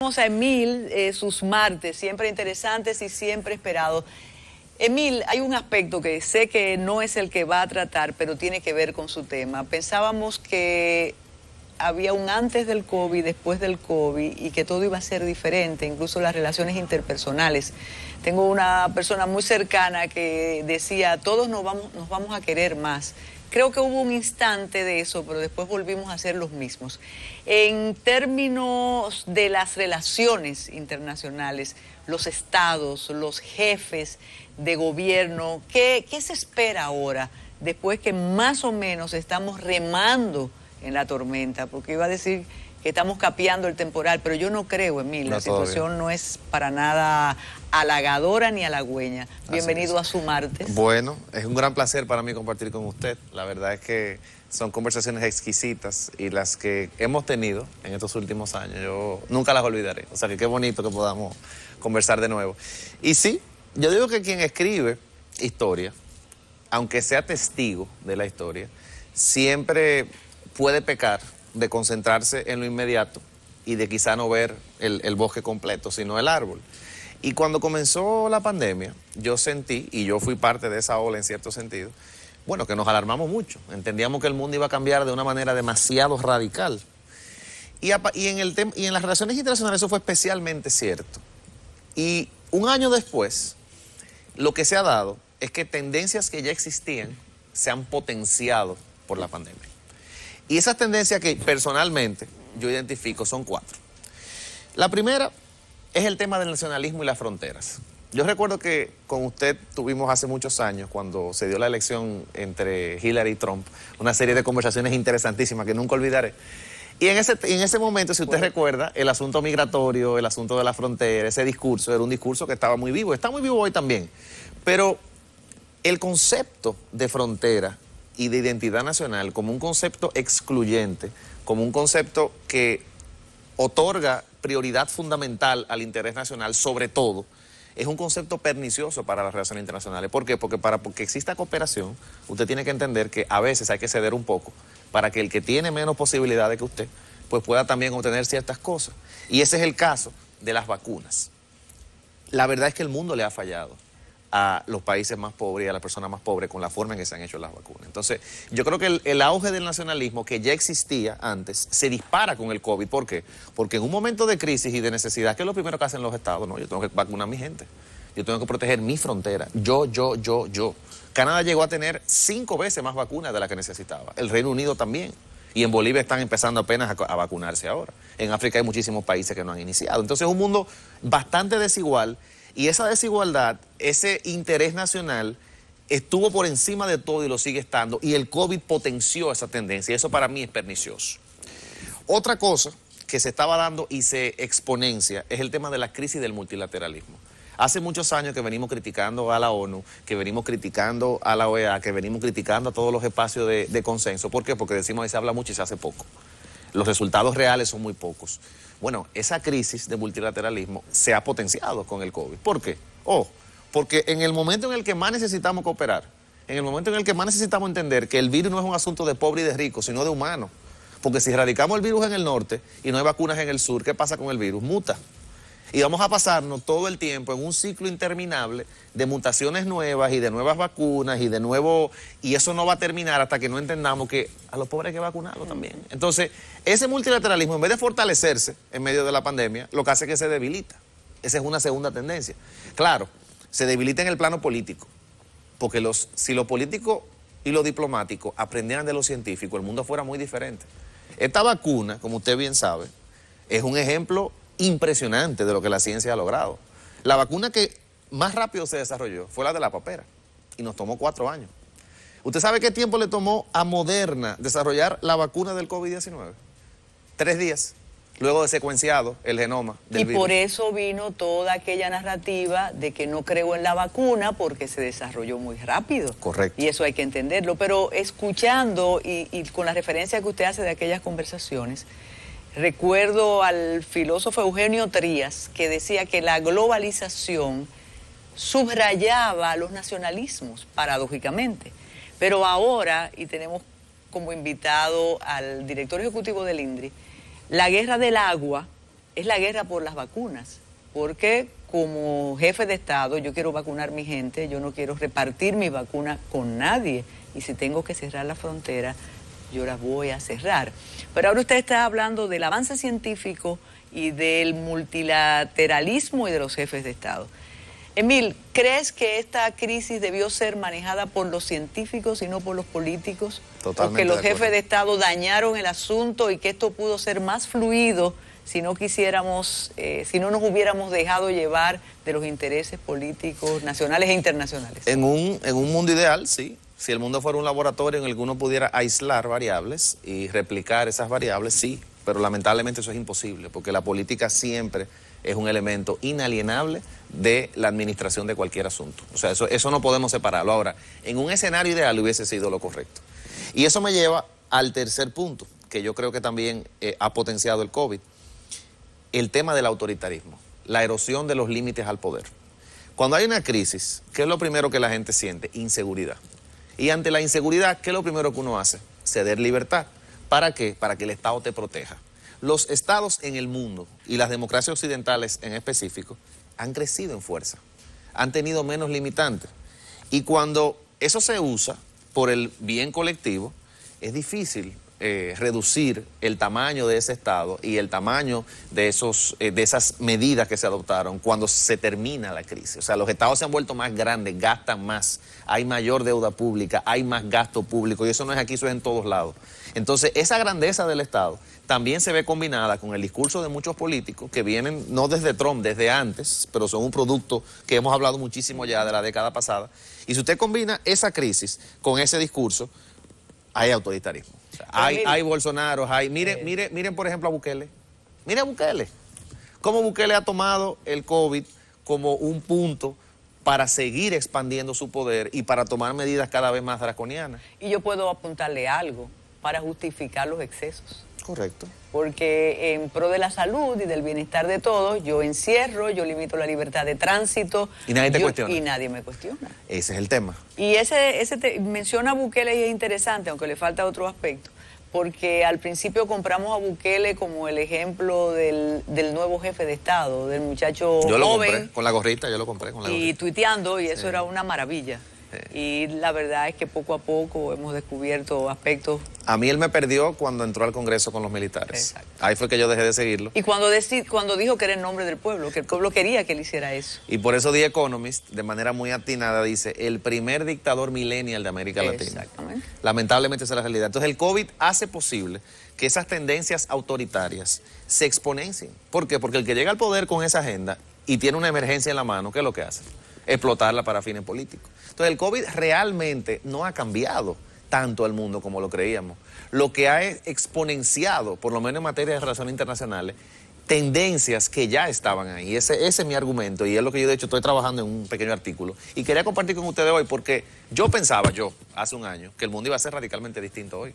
Vamos a Emil, sus martes, siempre interesantes y siempre esperados. Emil, hay un aspecto que sé que no es el que va a tratar, pero tiene que ver con su tema. Pensábamos que había un antes del COVID, después del COVID, y que todo iba a ser diferente, incluso las relaciones interpersonales. Tengo una persona muy cercana que decía, todos nos vamos a querer más. Creo que hubo un instante de eso, pero después volvimos a ser los mismos. En términos de las relaciones internacionales, los estados, los jefes de gobierno, ¿qué se espera ahora, después que más o menos estamos remando en la tormenta? Porque iba a decir que estamos capeando el temporal, pero yo no creo, Emil, la situación no es para nada halagadora ni halagüeña. Bienvenido a su martes. Bueno, es un gran placer para mí compartir con usted. La verdad es que son conversaciones exquisitas y las que hemos tenido en estos últimos años, yo nunca las olvidaré. O sea que qué bonito que podamos conversar de nuevo. Y sí, yo digo que quien escribe historia, aunque sea testigo de la historia, siempre puede pecar de concentrarse en lo inmediato y de quizá no ver el bosque completo, sino el árbol. Y cuando comenzó la pandemia, yo sentí, y yo fui parte de esa ola en cierto sentido, bueno, que nos alarmamos mucho. Entendíamos que el mundo iba a cambiar de una manera demasiado radical. Y en las relaciones internacionales eso fue especialmente cierto. Y un año después, lo que se ha dado es que tendencias que ya existían se han potenciado por la pandemia. Y esas tendencias que personalmente yo identifico son 4. La primera es el tema del nacionalismo y las fronteras. Yo recuerdo que con usted tuvimos hace muchos años, cuando se dio la elección entre Hillary y Trump, una serie de conversaciones interesantísimas que nunca olvidaré. Y en ese momento, si usted recuerda, el asunto migratorio, el asunto de la frontera, ese discurso, era un discurso que estaba muy vivo, está muy vivo hoy también. Pero el concepto de frontera y de identidad nacional como un concepto excluyente, como un concepto que otorga prioridad fundamental al interés nacional, sobre todo, es un concepto pernicioso para las relaciones internacionales. ¿Por qué? Porque para que exista cooperación, usted tiene que entender que a veces hay que ceder un poco para que el que tiene menos posibilidades que usted, pues pueda también obtener ciertas cosas. Y ese es el caso de las vacunas. La verdad es que el mundo le ha fallado a los países más pobres y a las personas más pobres con la forma en que se han hecho las vacunas. Entonces, yo creo que el auge del nacionalismo que ya existía antes se dispara con el COVID. ¿Por qué? Porque en un momento de crisis y de necesidad, ¿qué es lo primero que hacen los estados? No, yo tengo que vacunar a mi gente. Yo tengo que proteger mi frontera. Yo. Canadá llegó a tener 5 veces más vacunas de las que necesitaba. El Reino Unido también. Y en Bolivia están empezando apenas a vacunarse ahora. En África hay muchísimos países que no han iniciado. Entonces es un mundo bastante desigual. Y esa desigualdad, ese interés nacional, estuvo por encima de todo y lo sigue estando. Y el COVID potenció esa tendencia. Y eso para mí es pernicioso. Otra cosa que se estaba dando y se exponencia es el tema de la crisis del multilateralismo. Hace muchos años que venimos criticando a la ONU, que venimos criticando a la OEA, que venimos criticando a todos los espacios de consenso. ¿Por qué? Porque decimos que se habla mucho y se hace poco. Los resultados reales son muy pocos. Bueno, esa crisis de multilateralismo se ha potenciado con el COVID. ¿Por qué? Porque en el momento en el que más necesitamos cooperar, en el momento en el que más necesitamos entender que el virus no es un asunto de pobre y de rico, sino de humano. Porque si erradicamos el virus en el norte y no hay vacunas en el sur, ¿qué pasa con el virus? Muta. Y vamos a pasarnos todo el tiempo en un ciclo interminable de mutaciones nuevas y de nuevas vacunas y eso no va a terminar hasta que no entendamos que a los pobres hay que vacunarlos también. Entonces, ese multilateralismo, en vez de fortalecerse en medio de la pandemia, lo que hace es que se debilita. Esa es una segunda tendencia. Claro, se debilita en el plano político, porque si lo político y lo diplomático aprendieran de lo científico, el mundo fuera muy diferente. Esta vacuna, como usted bien sabe, es un ejemplo impresionante de lo que la ciencia ha logrado. La vacuna que más rápido se desarrolló fue la de la papera y nos tomó 4 años. ¿Usted sabe qué tiempo le tomó a Moderna desarrollar la vacuna del COVID-19? 3 días, luego de secuenciado el genoma del virus. Y por eso vino toda aquella narrativa de que no creo en la vacuna porque se desarrolló muy rápido. Correcto. Y eso hay que entenderlo. Pero escuchando y con la referencia que usted hace de aquellas conversaciones, recuerdo al filósofo Eugenio Trías, que decía que la globalización subrayaba los nacionalismos, paradójicamente. Pero ahora, y tenemos como invitado al director ejecutivo del INDRI, la guerra del agua es la guerra por las vacunas, porque como jefe de Estado yo quiero vacunar a mi gente, yo no quiero repartir mi vacuna con nadie, y si tengo que cerrar la frontera, yo la voy a cerrar. Pero ahora usted está hablando del avance científico y del multilateralismo y de los jefes de Estado. Emil, ¿crees que esta crisis debió ser manejada por los científicos y no por los políticos? Totalmente. Porque los jefes de Estado dañaron el asunto y que esto pudo ser más fluido si no quisiéramos, si no nos hubiéramos dejado llevar de los intereses políticos nacionales e internacionales. En un mundo ideal, sí. Si el mundo fuera un laboratorio en el que uno pudiera aislar variables y replicar esas variables, sí. Pero lamentablemente eso es imposible, porque la política siempre es un elemento inalienable de la administración de cualquier asunto. O sea, eso no podemos separarlo. Ahora, en un escenario ideal hubiese sido lo correcto. Y eso me lleva al tercer punto, que yo creo que también ha potenciado el COVID. El tema del autoritarismo, la erosión de los límites al poder. Cuando hay una crisis, ¿qué es lo primero que la gente siente? Inseguridad. Y ante la inseguridad, ¿qué es lo primero que uno hace? Ceder libertad. ¿Para qué? Para que el Estado te proteja. Los estados en el mundo, y las democracias occidentales en específico, han crecido en fuerza, han tenido menos limitantes. Y cuando eso se usa por el bien colectivo, es difícil reducir el tamaño de ese Estado y el tamaño de esas medidas que se adoptaron cuando se termina la crisis. O sea, los Estados se han vuelto más grandes, gastan más, hay mayor deuda pública, hay más gasto público, y eso no es aquí, eso es en todos lados. Entonces, esa grandeza del Estado también se ve combinada con el discurso de muchos políticos que vienen no desde Trump, desde antes, pero son un producto que hemos hablado muchísimo ya de la década pasada. Y si usted combina esa crisis con ese discurso, hay autoritarismo. O sea, hay Bolsonaro, miren por ejemplo a Bukele. Mire a Bukele. Cómo Bukele ha tomado el COVID como un punto para seguir expandiendo su poder y para tomar medidas cada vez más draconianas. Y yo puedo apuntarle algo para justificar los excesos. Correcto. Porque en pro de la salud y del bienestar de todos, yo encierro, yo limito la libertad de tránsito. Y nadie te cuestiona. Y nadie me cuestiona. Ese es el tema. Y menciona a Bukele y es interesante, aunque le falta otro aspecto, porque al principio compramos a Bukele como el ejemplo del nuevo jefe de Estado, del muchacho joven. Yo lo compré con la gorrita, yo lo compré con la gorrita. Y tuiteando, y eso era una maravilla. Y la verdad es que poco a poco hemos descubierto aspectos. A mí él me perdió cuando entró al Congreso con los militares. Exacto. Ahí fue que yo dejé de seguirlo. Y cuando dijo que era en nombre del pueblo, que el pueblo quería que él hiciera eso. Y por eso The Economist, de manera muy atinada, dice, el primer dictador millennial de América Latina. Exactamente. Lamentablemente esa es la realidad. Entonces el COVID hace posible que esas tendencias autoritarias se exponencien. ¿Por qué? Porque el que llega al poder con esa agenda y tiene una emergencia en la mano, ¿qué es lo que hace? Explotarla para fines políticos. Entonces el COVID realmente no ha cambiado tanto al mundo como lo creíamos. Lo que ha exponenciado, por lo menos en materia de relaciones internacionales, tendencias que ya estaban ahí. Ese es mi argumento y es lo que yo de hecho estoy trabajando en un pequeño artículo. Y quería compartir con ustedes hoy porque yo pensaba, hace un año, que el mundo iba a ser radicalmente distinto hoy.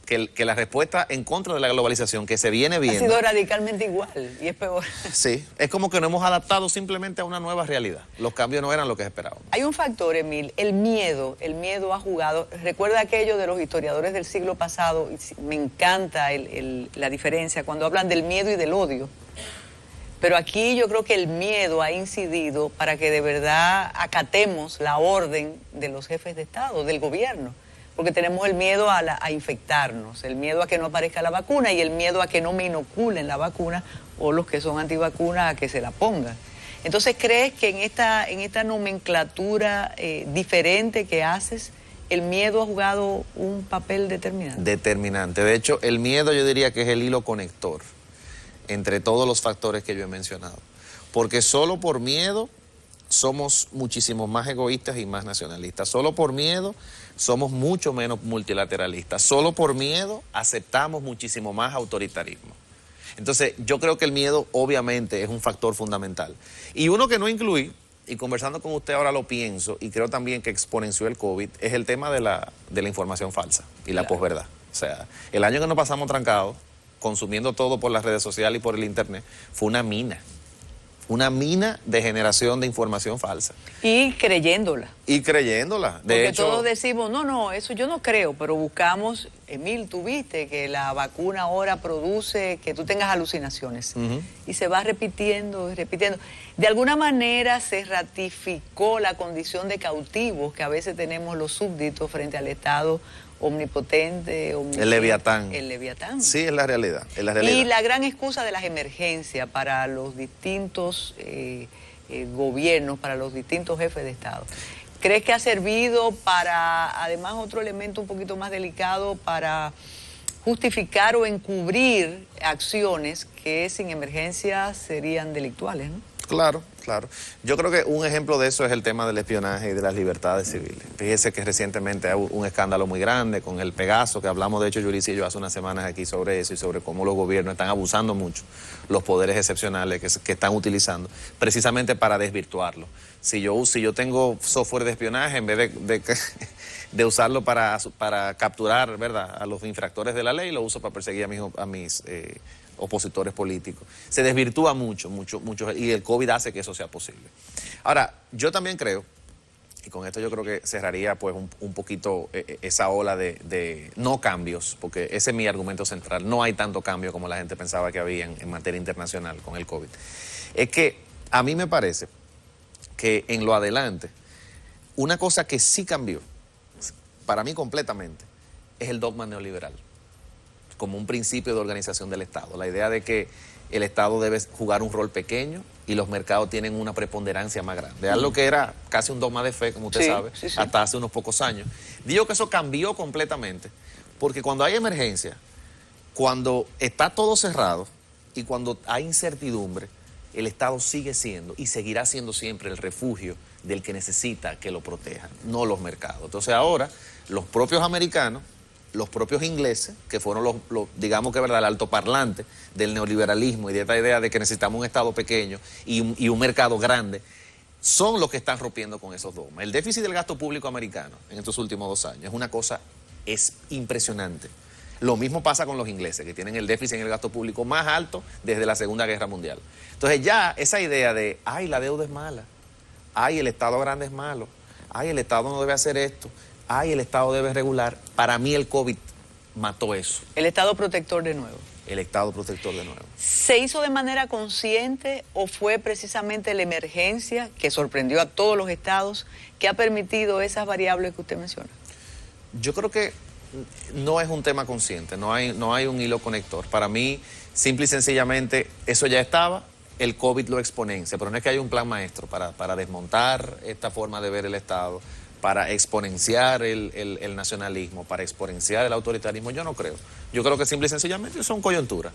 Que la respuesta en contra de la globalización que se viene viendo... Ha sido radicalmente igual y es peor. Sí, es como que nos hemos adaptado simplemente a una nueva realidad. Los cambios no eran lo que esperábamos. Hay un factor, Emil, el miedo ha jugado. Recuerda aquello de los historiadores del siglo pasado, y me encanta la diferencia cuando hablan del miedo y del odio. Pero aquí yo creo que el miedo ha incidido para que de verdad acatemos la orden de los jefes de Estado, del gobierno. Porque tenemos el miedo a infectarnos, el miedo a que no aparezca la vacuna y el miedo a que no me inoculen la vacuna o los que son antivacunas a que se la pongan. Entonces, ¿crees que en esta nomenclatura diferente que haces, el miedo ha jugado un papel determinante? Determinante. De hecho, el miedo yo diría que es el hilo conector entre todos los factores que yo he mencionado. Porque solo por miedo somos muchísimo más egoístas y más nacionalistas. Solo por miedo somos mucho menos multilateralistas. Solo por miedo aceptamos muchísimo más autoritarismo. Entonces, yo creo que el miedo obviamente es un factor fundamental. Y uno que no incluí, y conversando con usted ahora lo pienso, y creo también que exponenció el COVID, es el tema de la información falsa y la posverdad. O sea, el año que nos pasamos trancados, consumiendo todo por las redes sociales y por el internet, fue una mina. una mina de generación de información falsa. Y creyéndola. Y creyéndola. Porque todos decimos, no, eso yo no creo, pero buscamos, Emil, tú viste que la vacuna ahora produce que tú tengas alucinaciones. Y se va repitiendo y repitiendo. De alguna manera se ratificó la condición de cautivos que a veces tenemos los súbditos frente al Estado omnipotente, el Leviatán. El Leviatán. Sí, es la realidad, es la realidad. Y la gran excusa de las emergencias para los distintos gobiernos, para los distintos jefes de Estado. ¿Crees que ha servido para, además, otro elemento un poquito más delicado, para justificar o encubrir acciones que sin emergencia serían delictuales, ¿no? Claro, claro. Yo creo que un ejemplo de eso es el tema del espionaje y de las libertades civiles. Fíjese que recientemente hubo un escándalo muy grande con el Pegaso, que hablamos de hecho Yulisa y yo hace unas semanas aquí sobre eso y sobre cómo los gobiernos están abusando mucho los poderes excepcionales que están utilizando precisamente para desvirtuarlo. Si yo tengo software de espionaje, en vez de usarlo para capturar, ¿verdad?, a los infractores de la ley, lo uso para perseguir a mis opositores políticos. Se desvirtúa mucho, y el COVID hace que eso sea posible. Ahora, yo también creo, y con esto yo creo que cerraría pues un poquito esa ola de no cambios, porque ese es mi argumento central, no hay tanto cambio como la gente pensaba que había en materia internacional con el COVID. Es que a mí me parece que en lo adelante, una cosa que sí cambió, para mí completamente, es el dogma neoliberal, como un principio de organización del Estado. La idea de que el Estado debe jugar un rol pequeño y los mercados tienen una preponderancia más grande. Algo que era casi un dogma de fe, como usted sabe, hasta hace unos pocos años. Digo que eso cambió completamente, porque cuando hay emergencia, cuando está todo cerrado y cuando hay incertidumbre, el Estado sigue siendo y seguirá siendo siempre el refugio del que necesita que lo protejan, no los mercados. Entonces ahora, los propios americanos, los propios ingleses, que fueron los digamos que verdad, el altoparlante del neoliberalismo y de esta idea de que necesitamos un Estado pequeño y un mercado grande, son los que están rompiendo con esos dogmas. El déficit del gasto público americano en estos últimos 2 años es una cosa impresionante. Lo mismo pasa con los ingleses, que tienen el déficit en el gasto público más alto desde la Segunda Guerra Mundial. Entonces ya esa idea de, ay, la deuda es mala, ay, el Estado grande es malo, ay, el Estado no debe hacer esto, ay, el Estado debe regular, para mí el COVID mató eso. El Estado protector de nuevo. El Estado protector de nuevo. ¿Se hizo de manera consciente o fue precisamente la emergencia que sorprendió a todos los estados que ha permitido esas variables que usted menciona? Yo creo que no es un tema consciente, no hay un hilo conector. Para mí, simple y sencillamente, eso ya estaba, el COVID lo exponencia, pero no es que haya un plan maestro para desmontar esta forma de ver el Estado, para exponenciar el nacionalismo, para exponenciar el autoritarismo. Yo no creo. Yo creo que simple y sencillamente son coyunturas.